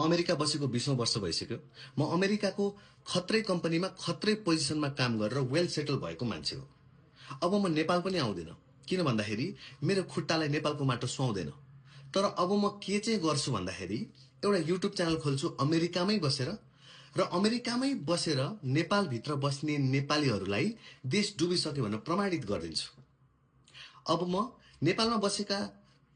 America बसेको 20औं वर्ष भइसक्यो। म अमेरिकाको खत्रै कम्पनीमा खत्रै पोजिसनमा काम गरेर वेल सेटल भएको मान्छे हो। अब म नेपाल पनि आउँदिन, किन भन्दाखेरि मेरो खुट्टालाई नेपालको माटो सुहाउँदैन। तर अब म के चाहिँ गर्छु भन्दाखेरि एउटा युट्युब च्यानल खोल्छु अमेरिकामै बसेर, र अमेरिकामै बसेर नेपालभित्र बस्ने नेपालीहरूलाई देश डुबिसक्यो भनेर प्रमाणित गरिदिन्छु। अब म नेपालमा बसेका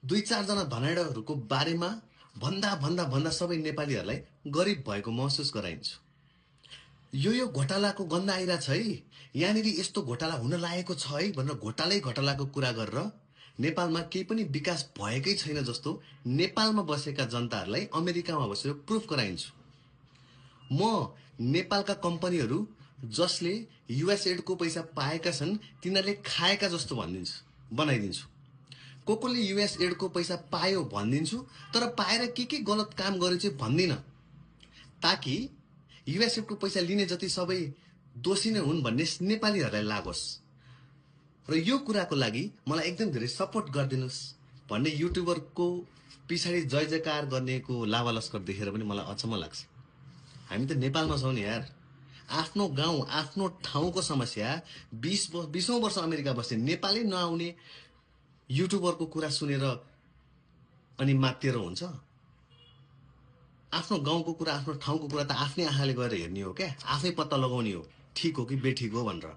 2-4 जना धनाढ्यहरूको बारेमा भन्दा सबै नेपालीहरूलाई गरिब भएको महसुस गराइन्छु। यो घोटालाको गन्ध आइरहेछ है, यहाँनिर यस्तो घोटाला हुन लागेको छ है भनेर घोटालाको कुरा गरेर नेपालमा केही पनि विकास भएकै छैन जस्तो नेपालमा बसेका जनताहरूलाई अमेरिकामा बसेर प्रुफ गराइन्छु। म नेपालका कम्पनीहरू जसले युएस एडको पैसा पाएका छन् तिनीहरूले खाएका जस्तो बनाइदिन्छु। कोले युएस एडको पैसा पायो भनिदिन्छु, तर पाएर के गलत काम गर्यो चाहिँ भन्दिनँ, ताकि युएस एडको पैसा लिने जति सबै दोषी नै हुन् भन्ने नेपालीहरूलाई लागोस्। र यो कुराको लागि मलाई एकदम धेरै सपोर्ट गरिदिनुस् भन्ने युट्युबरको पछाडि जय जयकार गर्नेको लावा लस्कर देखेर पनि मलाई अचम्म लाग्छ। हामी त नेपालमा छौँ नि यार। आफ्नो गाउँ आफ्नो ठाउँको समस्या 20औं वर्ष अमेरिका बस्ने नेपालै नआउने युट्युबरको कुरा सुनेर अनि मात्तिर हुन्छ। आफ्नो गाउँको कुरा आफ्नो ठाउँको कुरा त आफ्नै आँखाले गएर हेर्ने हो क्या, आफै पत्ता लगाउने हो ठिक हो कि बेठिक हो भनेर।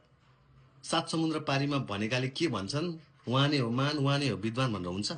7 समुद्र पारीमा भनेकाले के भन्छन्, उहाँ नै हो मान उहाँ नै हो विद्वान भनेर हुन्छ।